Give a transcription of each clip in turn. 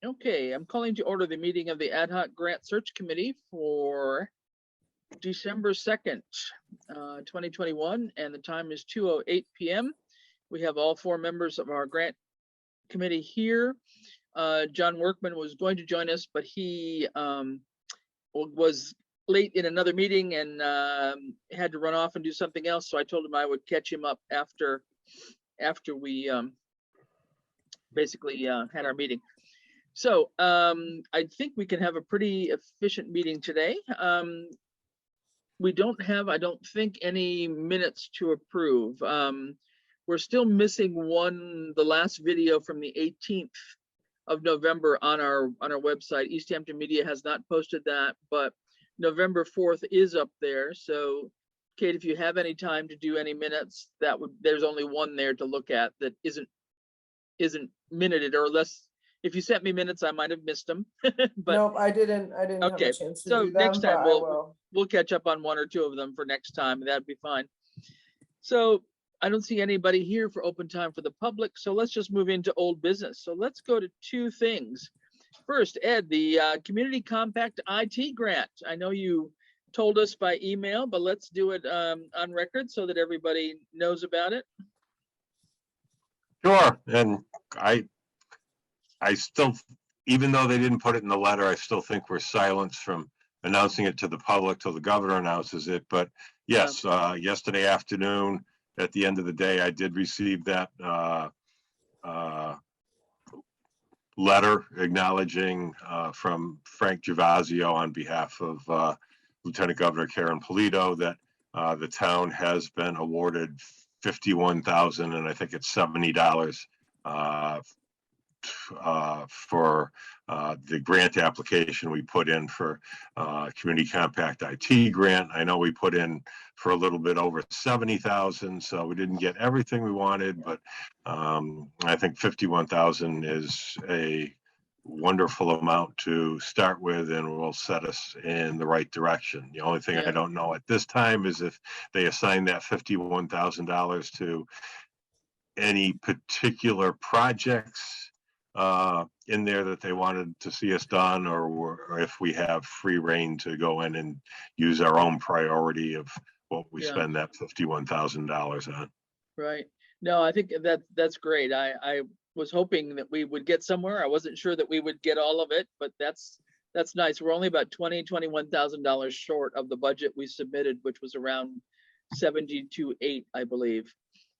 Okay, I'm calling to order the meeting of the Ad hoc Grant Search Committee for December 2nd, 2021, and the time is 2:08 p.m. We have all four members of our grant committee here. John Workman was going to join us, but he was late in another meeting and had to run off and do something else. So I told him I would catch him up after we basically had our meeting. So I think we can have a pretty efficient meeting today. We don't have, I don't think, any minutes to approve. We're still missing the last video from the 18th of November on our website. Easthampton Media has not posted that, but November 4th is up there. So Kate, if you have any time to do any minutes, there's only one there to look at that isn't minuted, or less. If you sent me minutes, I might have missed them. But nope, I didn't okay. have a chance to So do them, next time but we'll catch up on one or two of them for next time. That'd be fine. So I don't see anybody here for open time for the public. So let's just move into old business. So let's go to two things. First, Ed, the Community Compact IT grant. I know you told us by email, but let's do it on record so that everybody knows about it. Sure. And I still, even though they didn't put it in the letter, I still think we're silenced from announcing it to the public till the governor announces it. But yes, yesterday afternoon, at the end of the day, I did receive that letter acknowledging from Frank Gervasio on behalf of Lieutenant Governor Karen Polito that the town has been awarded $51,000, and I think it's $70 for the grant application we put in for Community Compact IT grant. I know we put in for a little bit over 70,000, so we didn't get everything we wanted, but I think 51,000 is a wonderful amount to start with and will set us in the right direction. The only thing I don't know at this time is if they assign that $51,000 to any particular projects in there that they wanted to see us done, or if we have free reign to go in and use our own priority of what we spend that $51,000 on. Right. No, I think that's great. I was hoping that we would get somewhere. I wasn't sure that we would get all of it, but that's nice. We're only about $21,000 short of the budget we submitted, which was around 72.8, I believe.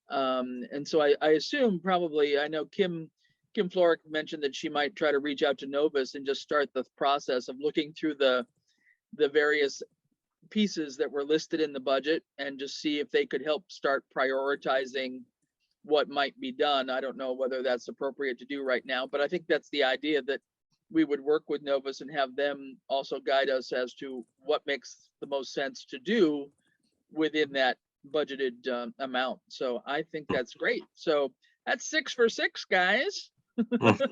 And so I assume probably, I know Kim Florick mentioned that she might try to reach out to Novus and just start the process of looking through the various pieces that were listed in the budget and just see if they could help start prioritizing what might be done. I don't know whether that's appropriate to do right now, but I think that's the idea, that we would work with Novus and have them also guide us as to what makes the most sense to do within that budgeted amount. So I think that's great. So that's 6 for 6, guys. We're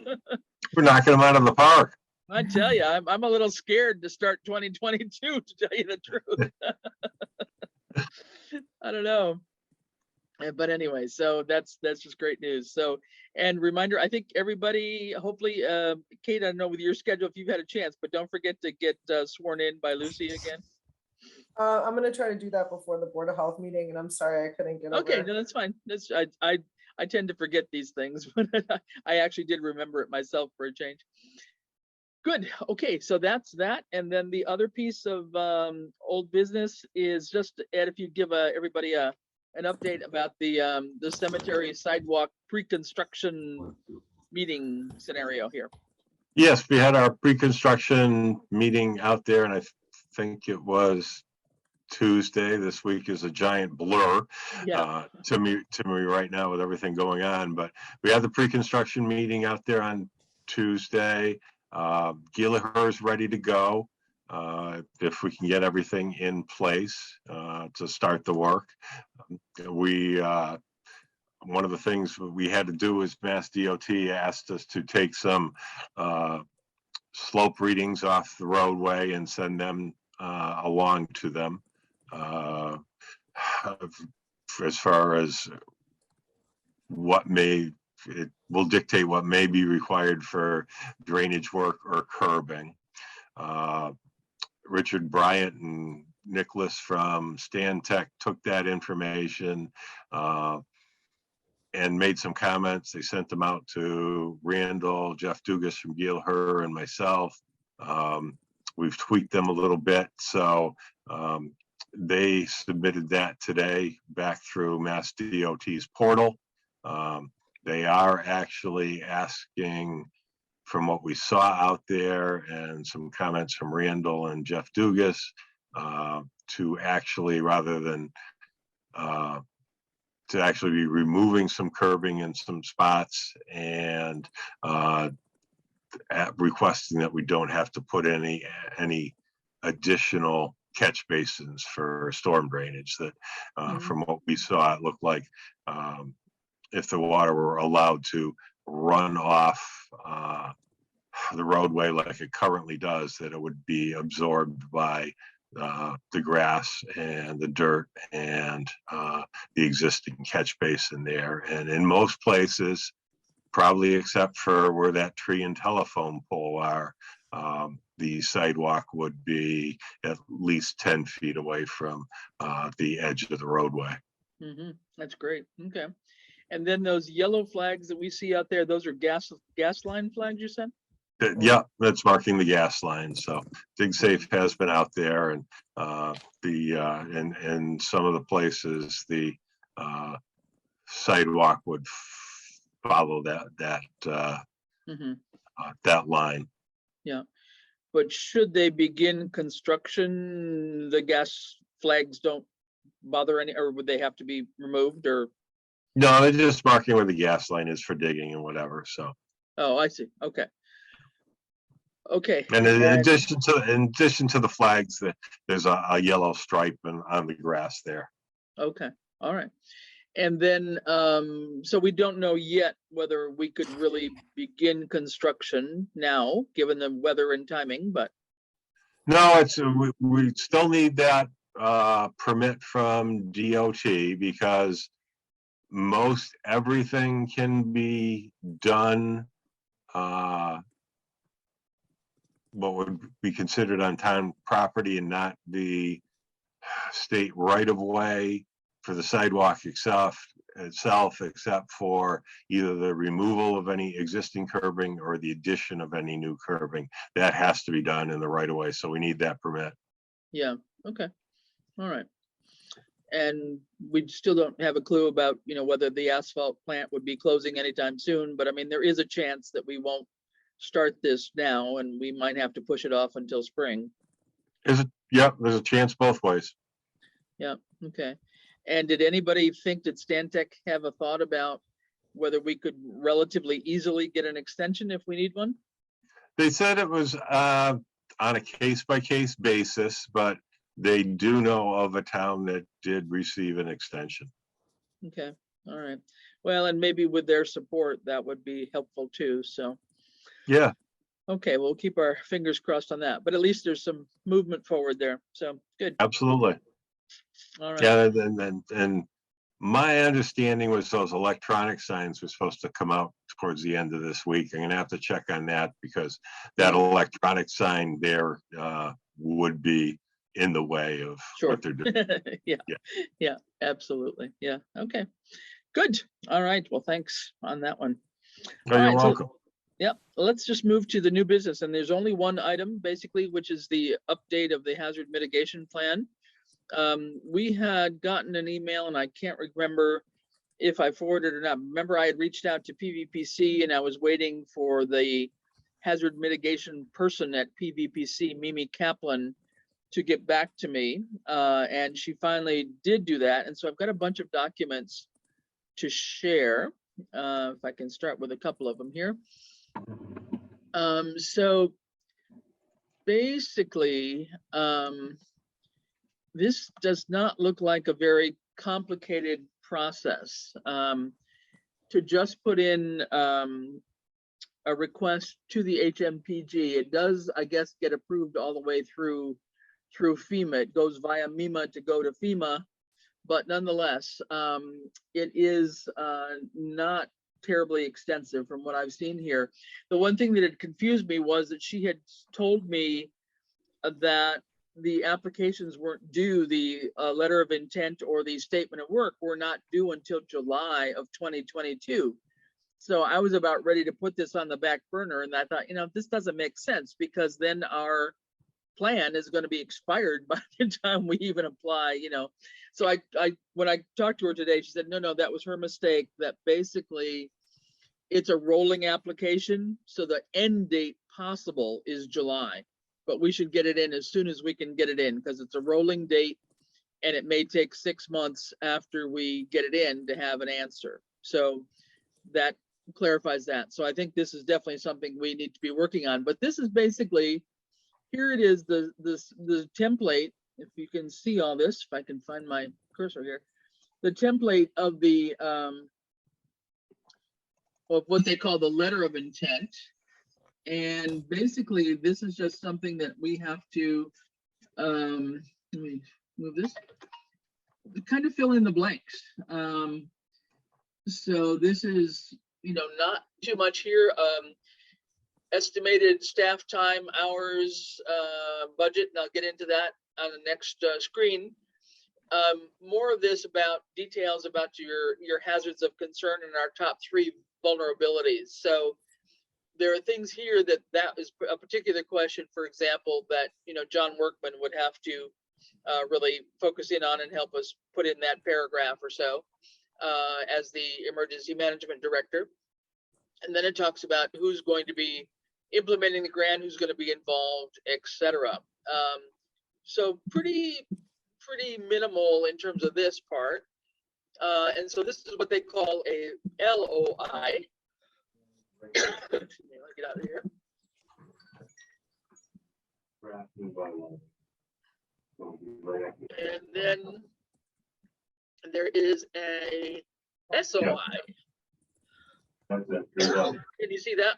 knocking them out of the park. I tell you, I'm a little scared to start 2022, to tell you the truth. I don't know. But anyway, so that's just great news. So, and reminder, I think everybody, hopefully, Kate, I don't know with your schedule if you've had a chance, but don't forget to get sworn in by Lucy again. I'm gonna try to do that before the Board of Health meeting, and I'm sorry I couldn't get over. Okay, no, that's fine. That's I tend to forget these things, but I actually did remember it myself for a change. Good. Okay, so that's that. And then the other piece of old business is just, Ed, if you give everybody an update about the cemetery sidewalk pre-construction meeting scenario here. Yes, we had our pre-construction meeting out there, and I think it was Tuesday. This week is a giant blur to me right now with everything going on. But we had the pre-construction meeting out there on Tuesday. Gallagher's ready to go if we can get everything in place to start the work. One of the things we had to do is Mass DOT asked us to take some slope readings off the roadway and send them along to them. As far as what may it will dictate what may be required for drainage work or curbing. Richard Bryant and Nicholas from Stan Tech took that information and made some comments. They sent them out to Randall, Jeff Dugas from Gilher, and myself. We've tweaked them a little bit. So they submitted that today back through Mass DOT's portal. They are actually asking, from what we saw out there and some comments from Randall and Jeff Dugas, to actually, rather than to actually be removing some curbing in some spots and requesting that we don't have to put any additional catch basins for storm drainage. That from what we saw, it looked like if the water were allowed to run off the roadway like it currently does, that it would be absorbed by the grass and the dirt and the existing catch basin there. And in most places, probably except for where that tree and telephone pole are, the sidewalk would be at least 10 feet away from the edge of the roadway. That's great. Okay. And then those yellow flags that we see out there, those are gas line flags, you said? Yeah, that's marking the gas line. So DigSafe has been out there, and in some of the places the sidewalk would follow that line. Yeah, but should they begin construction, the gas flags don't bother any, or would they have to be removed? Or no, they're just marking where the gas line is for digging and whatever. So oh, I see. Okay. Okay. And in addition to the flags, there's a yellow stripe on the grass there. Okay. All right. And then, so we don't know yet whether we could really begin construction now, given the weather and timing, but. No, we still need that permit from DOT, because most everything can be done what would be considered on town property and not the state right of way for the sidewalk itself, except for either the removal of any existing curbing or the addition of any new curbing. That has to be done in the right of way. So we need that permit. Yeah. Okay. All right. And we still don't have a clue about, whether the asphalt plant would be closing anytime soon, but I mean, there is a chance that we won't start this now, and we might have to push it off until spring. Yeah, there's a chance both ways. Yeah. Okay. And did anybody think that Stantec have a thought about whether we could relatively easily get an extension if we need one? They said it was on a case-by-case basis, but they do know of a town that did receive an extension. Okay. All right. Well, and maybe with their support, that would be helpful too. So. Yeah. Okay, we'll keep our fingers crossed on that, but at least there's some movement forward there. So good. Absolutely. All right. Yeah, and my understanding was those electronic signs were supposed to come out towards the end of this week. I'm gonna have to check on that, because that electronic sign there would be in the way of what they're doing. Yeah, absolutely. Yeah. Okay. Good. All right. Well, thanks on that one. Oh, you're welcome. Yeah, let's just move to the new business, and there's only one item basically, which is the update of the hazard mitigation plan. We had gotten an email, and I can't remember if I forwarded or not. Remember, I had reached out to PVPC, and I was waiting for the hazard mitigation person at PVPC, Mimi Kaplan, to get back to me, and she finally did do that. And so I've got a bunch of documents to share. If I can start with a couple of them here. So basically, this does not look like a very complicated process. To just put in a request to the HMPG, it does, I guess, get approved all the way through FEMA. It goes via MEMA to go to FEMA, but nonetheless, it is not terribly extensive from what I've seen here. The one thing that had confused me was that she had told me that the applications weren't due, the letter of intent or the statement of work were not due until July of 2022. So I was about ready to put this on the back burner, and I thought, this doesn't make sense, because then our plan is going to be expired by the time we even apply, So when I talked to her today, she said, no, that was her mistake, that basically it's a rolling application. So the end date possible is July, but we should get it in as soon as we can get it in, because it's a rolling date and it may take 6 months after we get it in to have an answer. So that clarifies that. So I think this is definitely something we need to be working on, but this is basically, here it is, the template. If you can see all this, if I can find my cursor here, the template of the of what they call the letter of intent. And basically, this is just something that we have to let me move this, kind of fill in the blanks. So this is, not too much here. Estimated staff time, hours, budget, and I'll get into that on the next screen. More of this about details about your hazards of concern and our top 3 vulnerabilities. So there are things here that is a particular question, for example, that John Workman would have to really focus in on and help us put in that paragraph or so as the emergency management director. And then it talks about who's going to be implementing the grant, who's going to be involved, etc. So pretty minimal in terms of this part. And so this is what they call a LOI. Excuse me, let me get out of here. And then there is a SOI. That's it. Can you see that?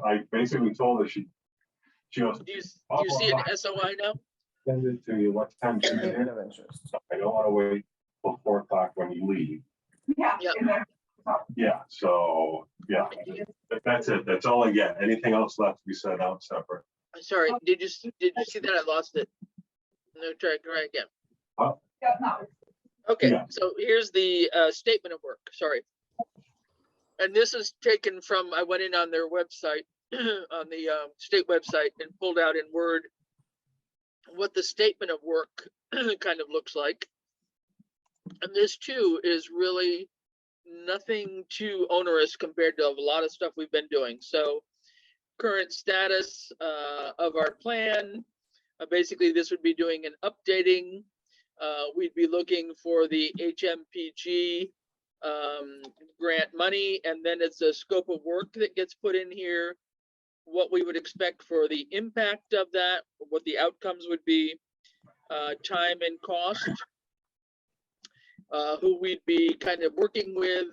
I basically told her she goes, Do you see an SOI now? send it to you, what time she's Statement in. of interest. I don't want to wait till 4 o'clock when you leave. Yeah. Yeah, so, yeah, that's it. That's all I get. Anything else left to be said out separate? Sorry, did you see that? I lost it. No, try again. Huh? Okay, Yeah. so here's the statement of work. Sorry. And this is taken from, I went in on their website, on the state website, and pulled out in Word what the statement of work kind of looks like. And this too is really nothing too onerous compared to a lot of stuff we've been doing. So current status of our plan, basically this would be doing an updating. We'd be looking for the HMPG grant money, and then it's a scope of work that gets put in here, what we would expect for the impact of that, what the outcomes would be, time and cost, who we'd be kind of working with,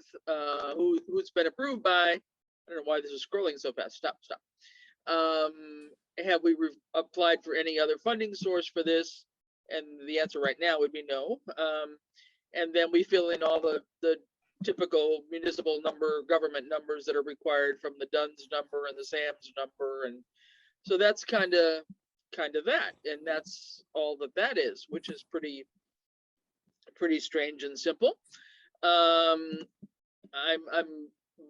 who's been approved by. I don't know why this is scrolling so fast. Stop. Have we applied for any other funding source for this? And the answer right now would be no. And then we fill in all the typical municipal government numbers that are required from the DUNS number and the SAMS number. And so that's kind of that. And that's all that is, which is pretty strange and simple. I'm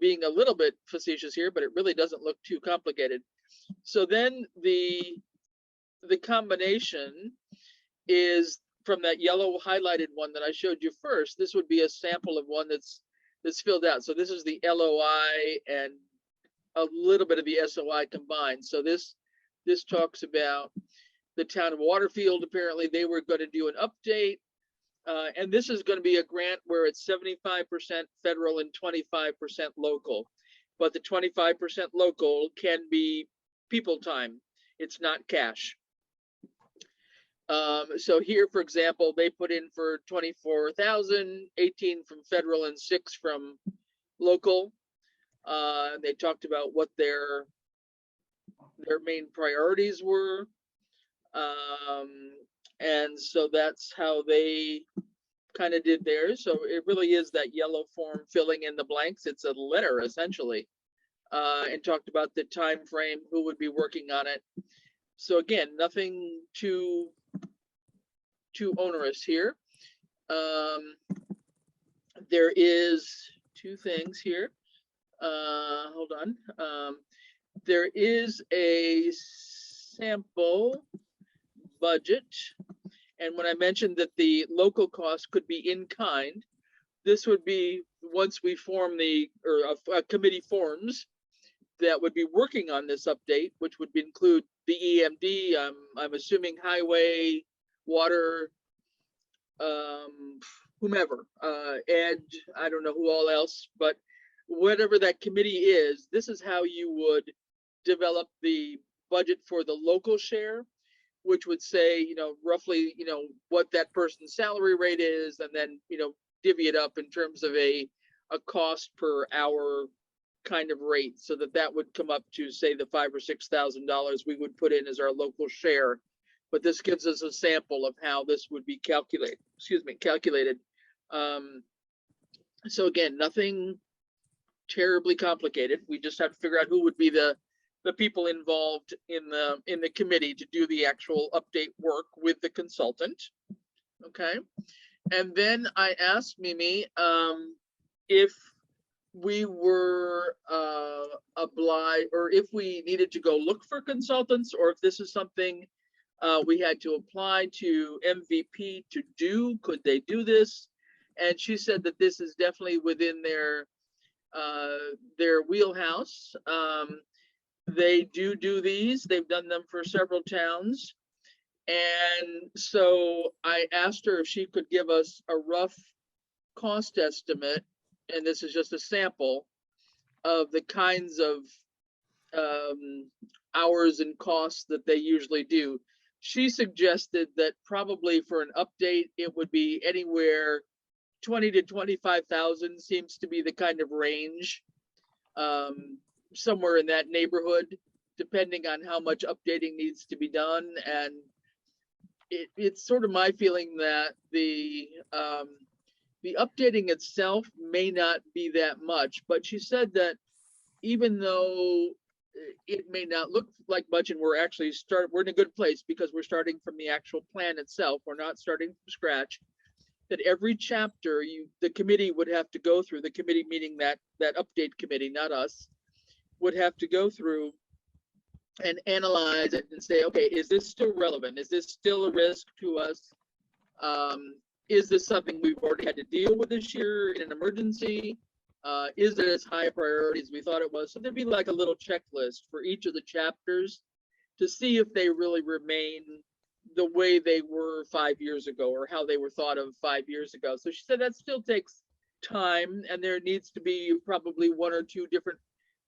being a little bit facetious here, but it really doesn't look too complicated. So then the combination is from that yellow highlighted one that I showed you first. This would be a sample of one that's filled out. So this is the LOI and a little bit of the SOI combined. So this talks about the town of Waterfield. Apparently they were going to do an update. And this is going to be a grant where it's 75% federal and 25% local. But the 25% local can be people time. It's not cash. So here, for example, they put in for 24,000, 18 from federal and 6 from local. They talked about what their main priorities were. And so that's how they kind of did theirs. So it really is that yellow form filling in the blanks. It's a letter essentially, and talked about the time frame, who would be working on it. So again, nothing too onerous here. There is two things here. Hold on. There is a sample budget. And when I mentioned that the local cost could be in kind, this would be once we form a committee forms that would be working on this update, which would include the EMD, I'm assuming highway, water, whomever, and I don't know who all else, but whatever that committee is, this is how you would develop the budget for the local share, which would say, roughly, what that person's salary rate is, and then, divvy it up in terms of a cost per hour kind of rate, so that would come up to, say, the $5,000 or $6,000 we would put in as our local share. But this gives us a sample of how this would be calculated. So again, nothing terribly complicated. We just have to figure out who would be the people involved in the committee to do the actual update work with the consultant. Okay. And then I asked Mimi if we were obliged, or if we needed to go look for consultants, or if this is something we had to apply to MVP to do. Could they do this? And she said that this is definitely within their wheelhouse. They do these. They've done them for several towns. And so I asked her if she could give us a rough cost estimate, and this is just a sample of the kinds of hours and costs that they usually do. She suggested that probably for an update, it would be anywhere 20 to 25,000 seems to be the kind of range, somewhere in that neighborhood, depending on how much updating needs to be done. And it's sort of my feeling that the updating itself may not be that much, but she said that even though it may not look like much, and we're in a good place because we're starting from the actual plan itself. We're not starting from scratch. That every chapter the committee would have to go through, the committee meaning that update committee, not us, would have to go through and analyze it and say, okay, is this still relevant? Is this still a risk to us? Is this something we've already had to deal with this year in an emergency? Is it as high a priority as we thought it was? So there'd be like a little checklist for each of the chapters to see if they really remain the way they were 5 years ago, or how they were thought of 5 years ago. So she said that still takes time, and there needs to be probably 1 or 2 different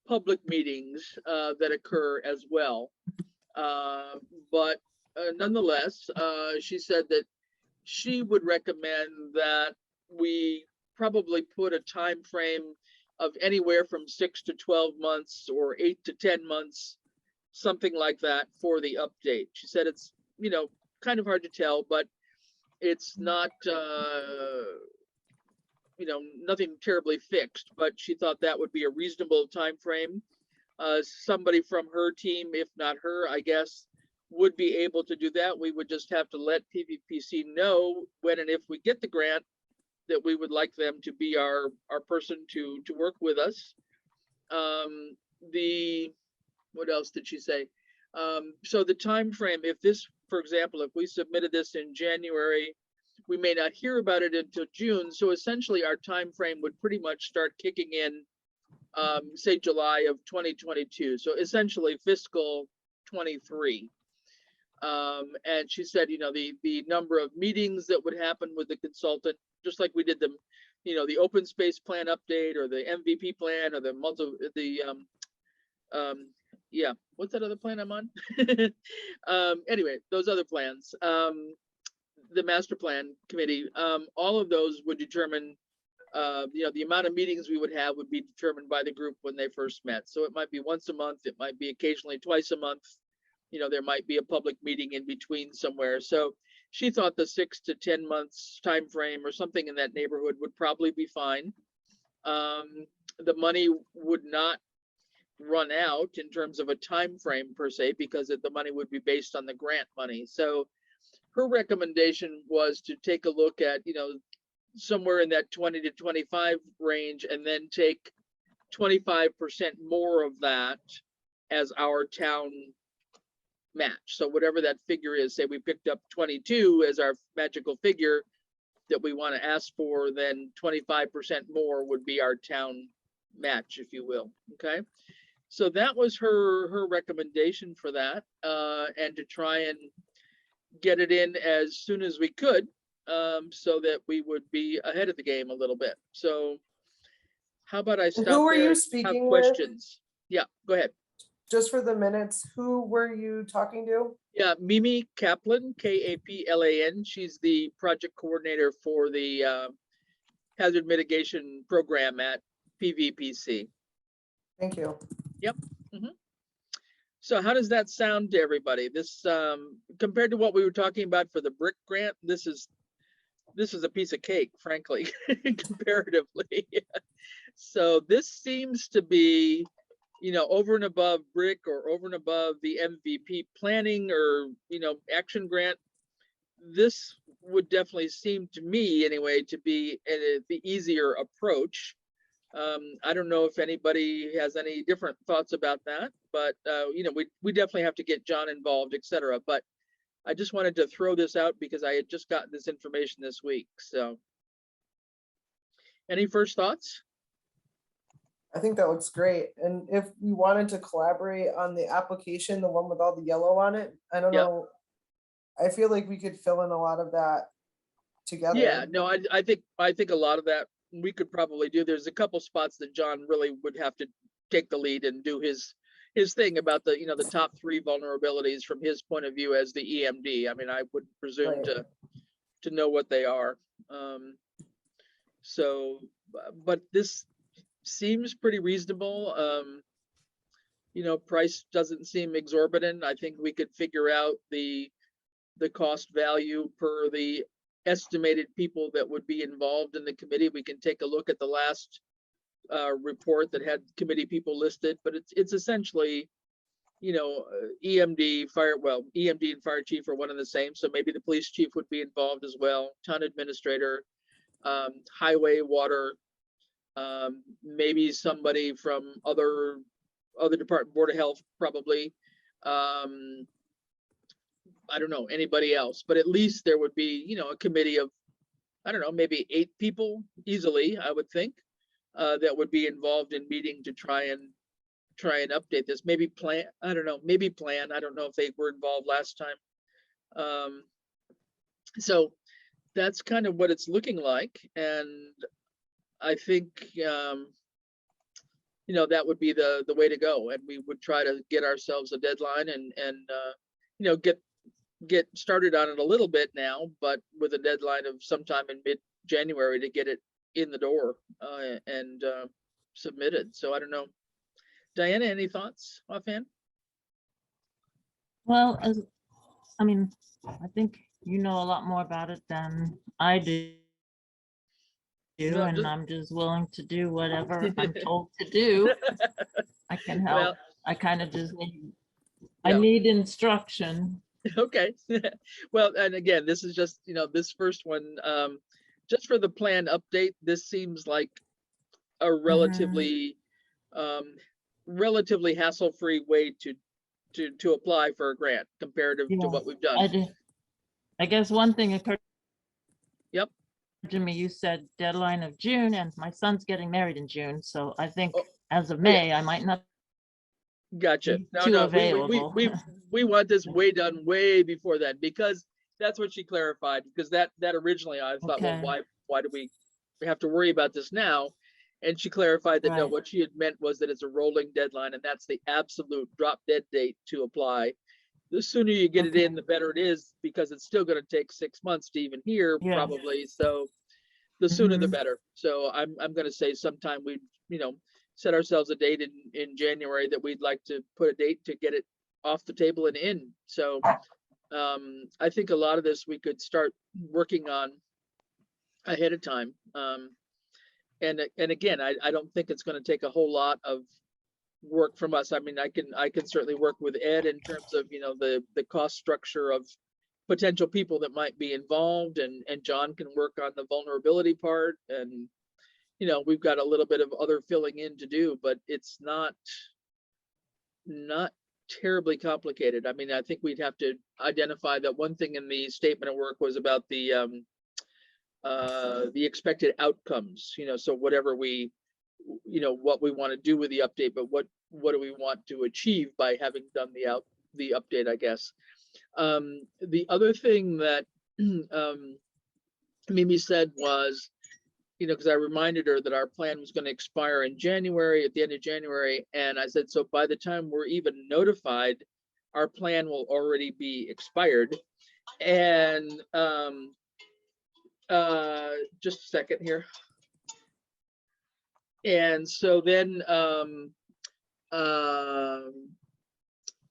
public meetings that occur as well. But nonetheless, she said that she would recommend that we probably put a time frame of anywhere from 6 to 12 months or 8 to 10 months, something like that, for the update. She said it's, kind of hard to tell, but it's not, nothing terribly fixed, but she thought that would be a reasonable time frame. Somebody from her team, if not her, I guess, would be able to do that. We would just have to let PVPC know when and if we get the grant that we would like them to be our person to work with us. What else did she say? So the time frame, if this, for example, if we submitted this in January, we may not hear about it until June. So essentially our time frame would pretty much start kicking in, say July of 2022. So essentially fiscal 23. And she said, the number of meetings that would happen with the consultant, just like we did the open space plan update, or the MVP plan, or what's that other plan I'm on? Anyway, those other plans, the master plan committee, all of those would determine, the amount of meetings we would have would be determined by the group when they first met. So it might be once a month, it might be occasionally twice a month. There might be a public meeting in between somewhere. So she thought the 6 to 10 months time frame or something in that neighborhood would probably be fine. The money would not run out in terms of a time frame per se, because the money would be based on the grant money. So her recommendation was to take a look at, somewhere in that 20 to 25 range, and then take 25% more of that as our town match. So whatever that figure is, say we picked up 22 as our magical figure that we want to ask for, then 25% more would be our town match, if you will. Okay. So that was her recommendation for that, and to try and get it in as soon as we could, so that we would be ahead of the game a little bit. So how about I stop Who were there you and have speaking with? questions? Yeah, go ahead. Just for the minutes, who were you talking to? Yeah, Mimi Kaplan, Kaplan. She's the project coordinator for the hazard mitigation program at PVPC. Thank you. Yep. So how does that sound to everybody? This, compared to what we were talking about for the brick grant, this is a piece of cake, frankly, comparatively. So this seems to be, over and above brick, or over and above the MVP planning, or, action grant. This would definitely seem to me anyway to be the easier approach. I don't know if anybody has any different thoughts about that, but we definitely have to get John involved, etc. But I just wanted to throw this out because I had just gotten this information this week. So any first thoughts? I think that looks great. And if we wanted to collaborate on the application, the one with all the yellow on it, I don't Yep. know. I feel like we could fill in a lot of that together. Yeah, no, I think a lot of that we could probably do. There's a couple spots that John really would have to take the lead and do his thing about the, the top 3 vulnerabilities from his point of view as the EMD. I mean, I would presume Right. to know what they are. But this seems pretty reasonable. Price doesn't seem exorbitant. I think we could figure out the cost value per the estimated people that would be involved in the committee. We can take a look at the last report that had committee people listed, but it's essentially, EMD, EMD and fire chief are one and the same. So maybe the police chief would be involved as well, town administrator, highway, water, maybe somebody from other department, board of health, probably. I don't know, anybody else, but at least there would be, a committee of, I don't know, maybe 8 people easily, I would think, that would be involved in meeting to try and update this. Maybe plan, I don't know, maybe plan. I don't know if they were involved last time. So that's kind of what it's looking like. And I think, that would be the way to go. And we would try to get ourselves a deadline and get started on it a little bit now, but with a deadline of sometime in mid-January to get it in the door and submitted. So I don't know. Diana, any thoughts offhand? Well, I think you know a lot more about it than I do. No, And I'm just willing to do whatever I'm told to do. I can help. Well, I kind of just need, Yeah. I need instruction. Okay. Well, and again, this is just, this first one, just for the plan update, this seems like a relatively hassle-free way to apply for a grant comparative to Yeah, what we've done. I guess one thing occurred Yep. to me, you said deadline of June, and my son's getting married in June, so I think Oh, as of yeah. May, I might not Gotcha. be No, too no, available. we want this done way before that, because that's what she clarified, because that originally I thought, Okay. well, why do we have to worry about this now? And she clarified that no, Right. what she had meant was that it's a rolling deadline, and that's the absolute drop dead date to apply. The sooner you get it in, the better it is, because it's still going to take 6 months to even hear, Yeah. probably. So the sooner the Mhm. better. So I'm going to say sometime we, set ourselves a date in January that we'd like to put a date to get it off the table and in. So I think a lot of this we could start working on ahead of time. And again, I don't think it's going to take a whole lot of work from us. I mean, I can certainly work with Ed in terms of, you know, the cost structure of potential people that might be involved, and John can work on the vulnerability part, and you know, we've got a little bit of other filling in to do, but it's not terribly complicated. I mean, I think we'd have to identify that one thing in the statement of work was about the expected outcomes, you know, so whatever we, you know, what we want to do with the update, but what do we want to achieve by having done the update, I guess. The other thing that Mimi said was, you know, because I reminded her that our plan was going to expire in January, at the end of January. And I said, so by the time we're even notified, our plan will already be expired. And just a second here. And so then,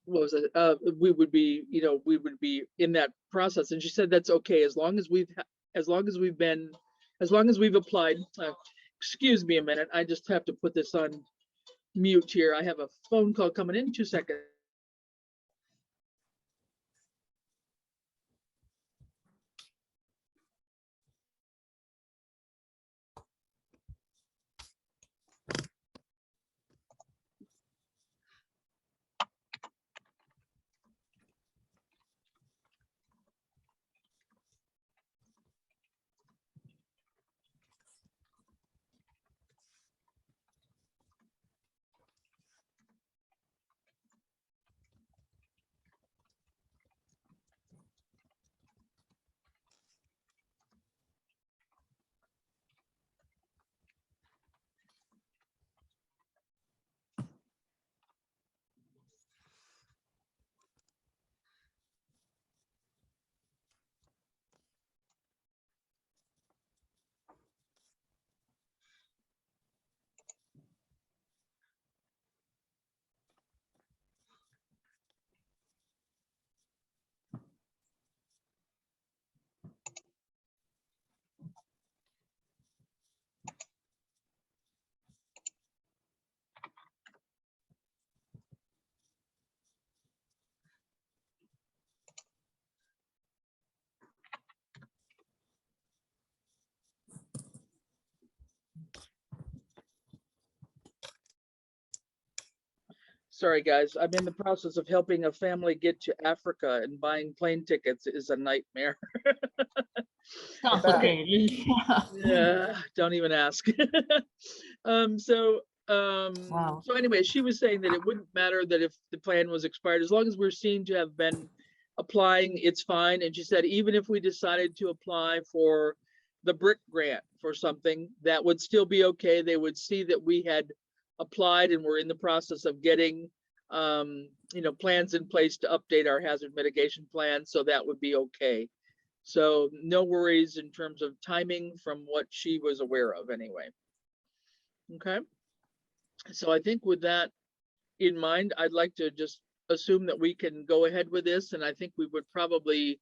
what was it? We would be, you know, we would be in that process. And she said, that's okay, as long as we've applied. Excuse me a minute, I just have to put this on mute here. I have a phone call coming in, 2 seconds. Sorry, guys. I'm in the process of helping a family get to Africa, and buying plane tickets is a nightmare. Complicated. Yeah, don't even ask. Wow. So anyway, she was saying that it wouldn't matter that if the plan was expired, as long as we're seen to have been applying, it's fine. And she said, even if we decided to apply for the BRIC grant for something, that would still be okay. They would see that we had applied and we're in the process of getting, you know, plans in place to update our hazard mitigation plan. So that would be okay. So no worries in terms of timing from what she was aware of anyway. Okay. So I think with that in mind, I'd like to just assume that we can go ahead with this. And I think we would probably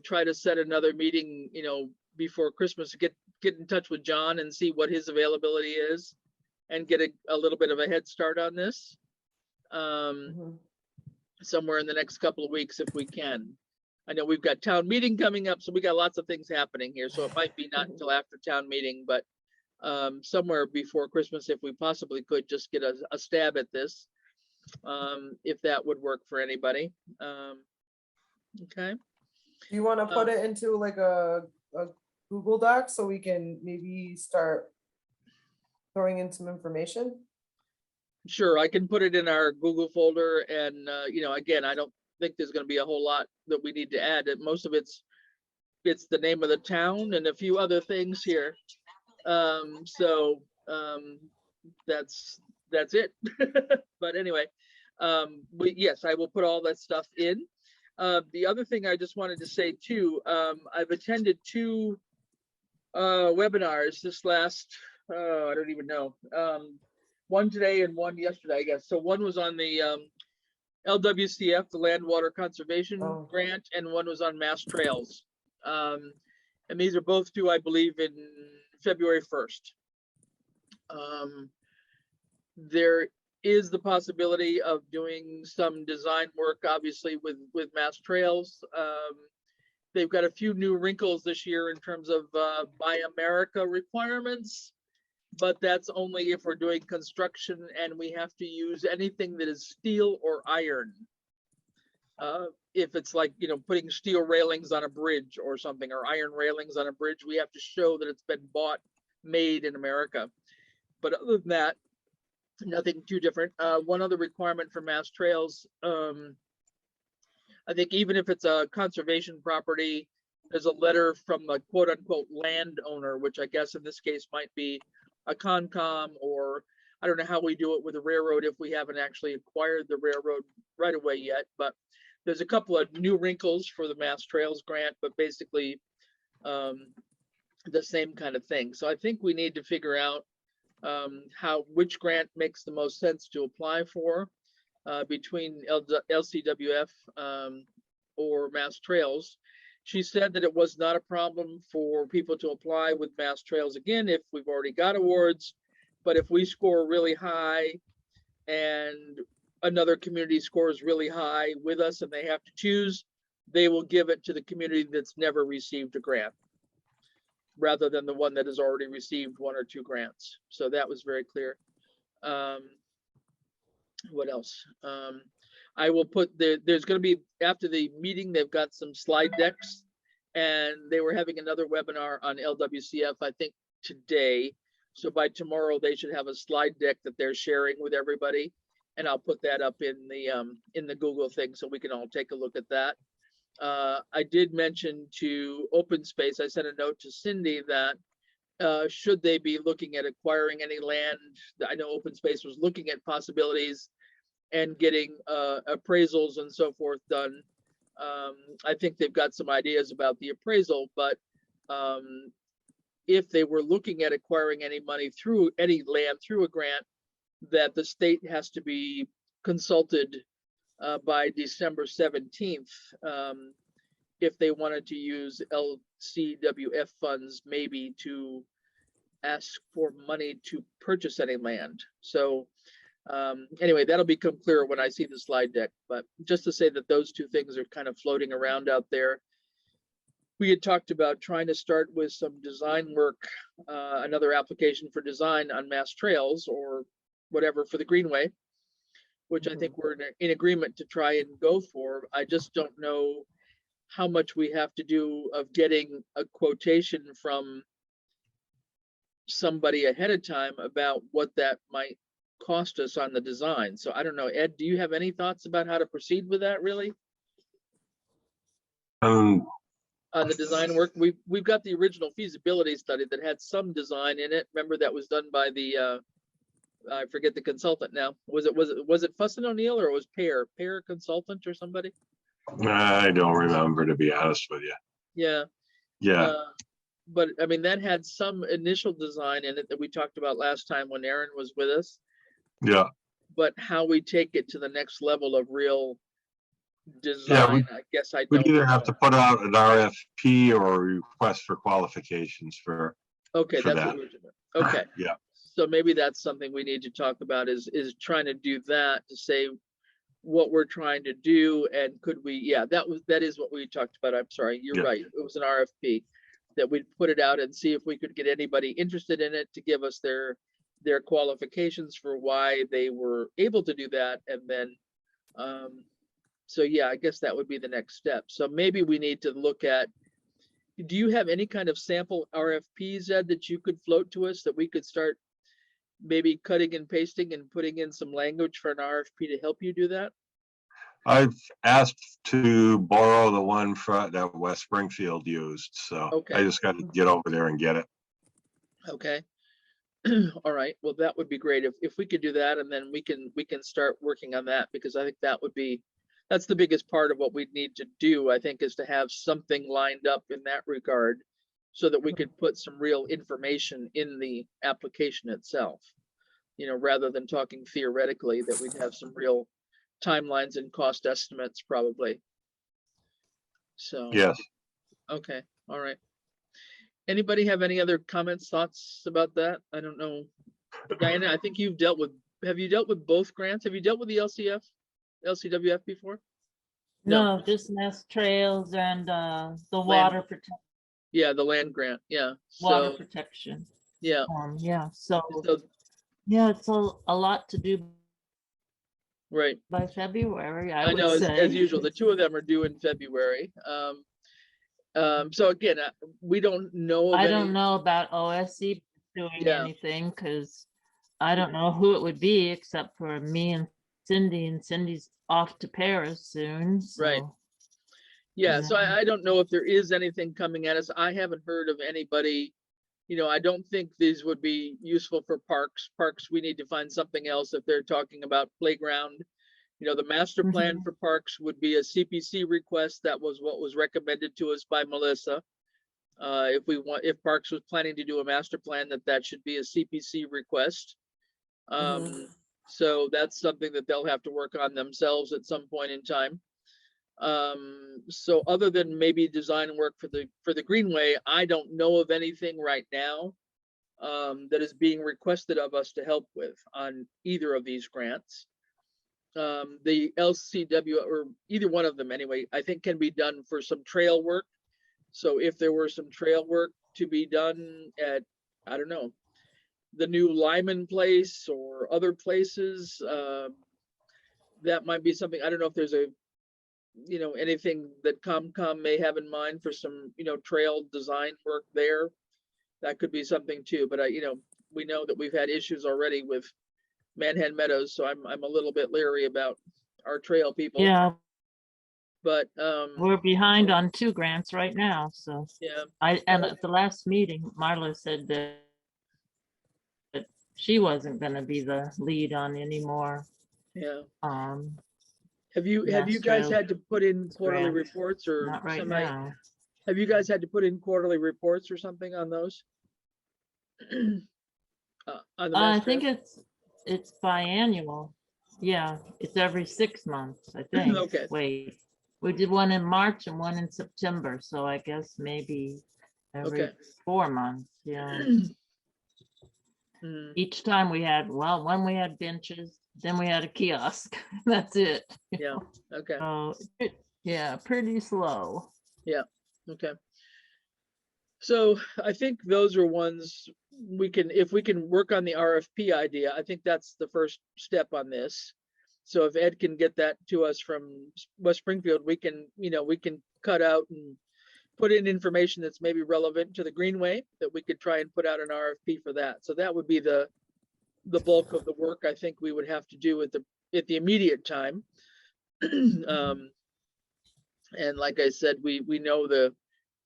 try to set another meeting, you know, before Christmas, get in touch with John and see what his availability is and get a little bit of a head start on this somewhere in the next couple of weeks if we can. I know we've got town meeting coming up, so we got lots of things happening here. So it might be not until after town meeting, but somewhere before Christmas, if we possibly could just get a stab at this, if that would work for anybody. Okay. Do you want to put it into like a Google Doc so we can maybe start throwing in some information? Sure, I can put it in our Google folder, and you know, again, I don't think there's going to be a whole lot that we need to add. Most of it's the name of the town and a few other things here. That's it. But anyway, yes, I will put all that stuff in. The other thing I just wanted to say too, I've attended 2 webinars this last, I don't even know, one today and one yesterday, I guess. So one was on the LWCF, the Land Water Conservation Oh. Grant, and one was on Mass Trails. And these are both due, I believe, in February 1st. There is the possibility of doing some design work, obviously, with Mass Trails. They've got a few new wrinkles this year in terms of Buy America requirements, but that's only if we're doing construction and we have to use anything that is steel or iron. If it's like, you know, putting steel railings on a bridge or something, or iron railings on a bridge, we have to show that it's been bought, made in America. But other than that, nothing too different. One other requirement for Mass Trails, I think even if it's a conservation property, there's a letter from the quote unquote landowner, which I guess in this case might be a Concom, or I don't know how we do it with the railroad if we haven't actually acquired the railroad right away yet. But there's a couple of new wrinkles for the Mass Trails grant, but basically the same kind of thing. So I think we need to figure out which grant makes the most sense to apply for between LCWF or Mass Trails. She said that it was not a problem for people to apply with Mass Trails again if we've already got awards, but if we score really high and another community scores really high with us and they have to choose, they will give it to the community that's never received a grant, rather than the one that has already received 1 or 2 grants. So that was very clear. What else? I will put there's going to be, after the meeting, they've got some slide decks, and they were having another webinar on LWCF, I think today. So by tomorrow, they should have a slide deck that they're sharing with everybody. And I'll put that up in the Google thing so we can all take a look at that. I did mention to Open Space, I sent a note to Cindy that should they be looking at acquiring any land, I know Open Space was looking at possibilities and getting appraisals and so forth done. I think they've got some ideas about the appraisal, but if they were looking at acquiring any money through any land through a grant, that the state has to be consulted by December 17th if they wanted to use LCWF funds maybe to ask for money to purchase any land. So anyway, that'll become clearer when I see the slide deck, but just to say that those 2 things are kind of floating around out there. We had talked about trying to start with some design work, another application for design on Mass Trails or whatever for the Greenway, which I think we're in agreement to try and go for. I just don't know how much we have to do of getting a quotation from somebody ahead of time about what that might cost us on the design. So I don't know, Ed, do you have any thoughts about how to proceed with that really? On the design work, we've got the original feasibility study that had some design in it. Remember, that was done by the I forget the consultant now. Was it Fuss and O'Neill, or it was Pear Consultant or somebody? I don't remember, to be honest with you. Yeah. Yeah. But I mean, that had some initial design in it that we talked about last time when Aaron was with us. Yeah. But how we take it to the next level of real design, I guess I don't We'd either know. have to put out an RFP or a request for qualifications for. Okay, for that's that. what we're doing. Okay. Yeah. So maybe that's something we need to talk about is trying to do that, to say what we're trying to do, and could we, yeah, that is what we talked about. I'm sorry, you're Yeah. right. It was an RFP that we'd put it out and see if we could get anybody interested in it to give us their qualifications for why they were able to do that. And then, so yeah, I guess that would be the next step. So maybe we need to look at, do you have any kind of sample RFPs, Ed, that you could float to us that we could start maybe cutting and pasting and putting in some language for an RFP to help you do that? I've asked to borrow the one that West Springfield used, so Okay. I just got to get over there and get it. Okay. All right. Well, that would be great if we could do that, and then we can start working on that, because I think that's the biggest part of what we need to do, I think, is to have something lined up in that regard so that we could put some real information in the application itself, you know, rather than talking theoretically, that we'd have some real timelines and cost estimates probably. So, Yes. okay, all right. Anybody have any other comments, thoughts about that? I don't know. Diana, I think have you dealt with both grants? Have you dealt with the LCWF before? No. No, just Mass Trails and the Land- water protect, Yeah, the land grant, yeah. water So, protection. yeah, Yeah, so, so, yeah, it's a lot to do right. by February, I I know, would as say. usual, the two of them are due in February. So again, we don't know of I any, don't know about OSC doing Yeah. anything, because I don't know who it would be except for me and Cindy's off to Paris soon, Right. so. yeah, so Yeah. I don't know if there is anything coming at us. I haven't heard of anybody. I don't think these would be useful for parks. Parks, we need to find something else if they're talking about playground. The master plan Mhm. for parks would be a CPC request. That was what was recommended to us by Melissa. If Parks was planning to do a master plan, that should be a CPC request. So that's something that they'll have to work on themselves at some point in time. So other than maybe design work for the Greenway, I don't know of anything right now that is being requested of us to help with on either of these grants. The LCW, or either one of them anyway, I think can be done for some trail work. So if there were some trail work to be done at, I don't know, the new Lyman place or other places, that might be something. I don't know if there's anything that COMCOM may have in mind for some, trail design work there. That could be something too, but we know that we've had issues already with Manhattan Meadows, so I'm a little bit leery about our trail people. Yeah, But we're behind on 2 grants right now, so. yeah, And at the last meeting, Marla said that she wasn't gonna be the lead on anymore. yeah. Um, Have you Mass guys Trails had to put in quarterly grant. reports or Not right semi? now. Have you guys had to put in quarterly reports or something on those? On the I Mass think Trail? it's biannual. Yeah, it's every 6 months, I think. Okay. Wait, we did one in March and one in September, so I guess maybe every Okay. 4 months, yeah. Mm, Each time we had, well, when we had benches, then we had a kiosk. That's it. yeah, okay, So, yeah, pretty slow. okay. So I think those are ones if we can work on the RFP idea, I think that's the first step on this. So if Ed can get that to us from West Springfield, we can cut out and put in information that's maybe relevant to the Greenway that we could try and put out an RFP for that. So that would be the bulk of the work I think we would have to do at the immediate time. And like I said, we know the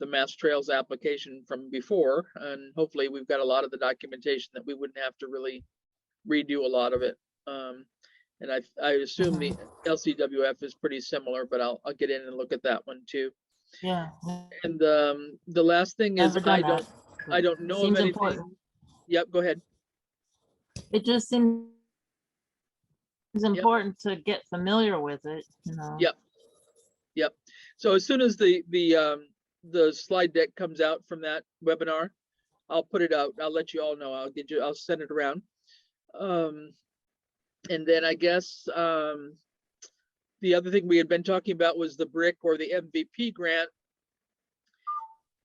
Mass Trails application from before, and hopefully we've got a lot of the documentation that we wouldn't have to really redo a lot of it. And I assume the LCWF is pretty similar, but I'll get in and look at that one too. Yeah. And the last thing is Never done that, I but don't know of seems anything. important. Yep, go ahead. It just seems important to get familiar with it, Yep. Yep. So as soon as the slide deck comes out from that webinar, I'll put it out. I'll let you all know. I'll send it around. And then I guess the other thing we had been talking about was the BRIC or the MVP grant.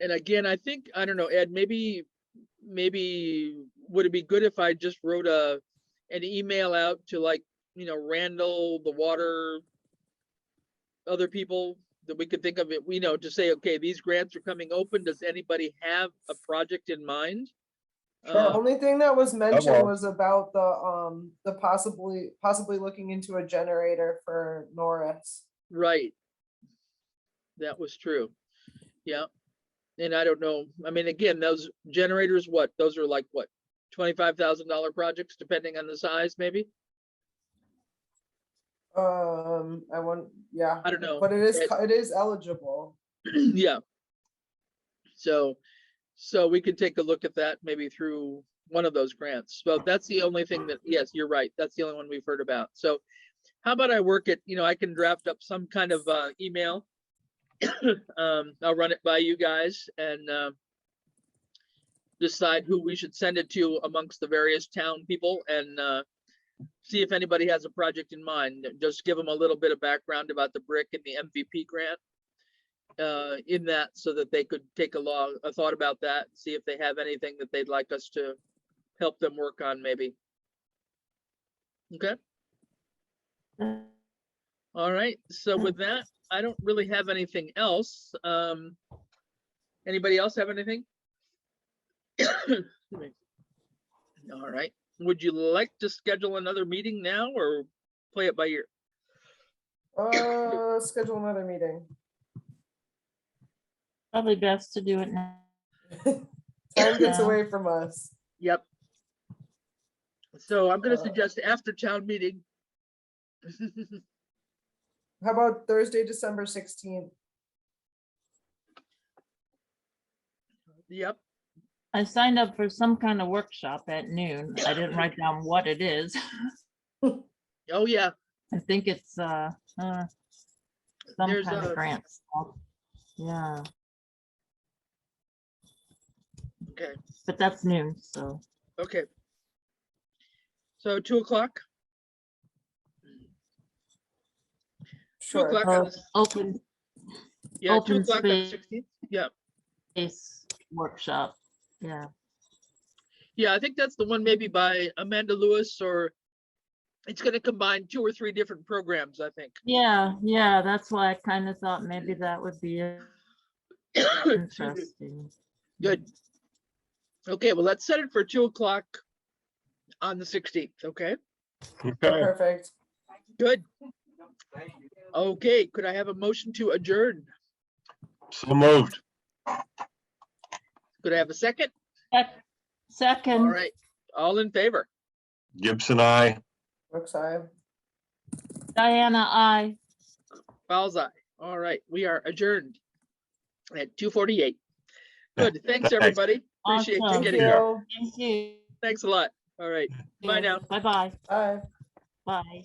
And again, I don't know, Ed, maybe would it be good if I just wrote an email out to Randall, the water, other people that we could think of it, to say, okay, these grants are coming open. Does anybody have a project in mind? The only thing that was mentioned well. was about the possibly looking into a generator for Norris. Right. That was true. Yeah. And I don't know. I mean, again, those generators, those are like what, $25,000 projects, depending on the size, maybe? Yeah, I don't know. but it is eligible. Yeah. So we could take a look at that maybe through one of those grants. So that's the only thing that, yes, you're right. That's the only one we've heard about. So how about I work it, I can draft up some kind of email. I'll run it by you guys and decide who we should send it to amongst the various town people and see if anybody has a project in mind. Just give them a little bit of background about the brick and the MVP grant in that, so that they could take a thought about that, see if they have anything that they'd like us to help them work on maybe. Okay. All right. So with that, I don't really have anything else. Anybody else have anything? All right. Would you like to schedule another meeting now or play it by ear? Schedule another meeting. Probably best to do it now. Time gets Yeah. away from us. Yep. So I'm going to suggest after town meeting. How about Thursday, December 16th? Yep. I signed up for some kind of workshop at noon. I didn't write down what it is. Oh, yeah. I think it's some There's kind a- of grant stuff. Yeah, Okay. but that's noon, so Okay. So 2 o'clock? 2 Sure. o'clock on Oh, the, open yeah, 2 open o'clock on the space. 16th. Yeah. space workshop. Yeah. Yeah, I think that's the one maybe by Amanda Lewis, or it's going to combine 2 or 3 different programs, I think. Yeah, that's why I kind of thought maybe that would be interesting. Good. Okay, well, let's set it for 2 o'clock on the 16th, okay? Okay, Perfect. Good. Okay, could I have a motion to adjourn? so moved. Could I have a second? All Second, right, all in favor? Gibson, I. Brooks, aye. Diana, I. Fowles eye. All right, we are adjourned at 2:48. Good, thanks, everybody. Appreciate you Awesome. Thank getting here. you. Thank you. Thanks a lot. All right, bye now. Bye-bye. Bye. Bye.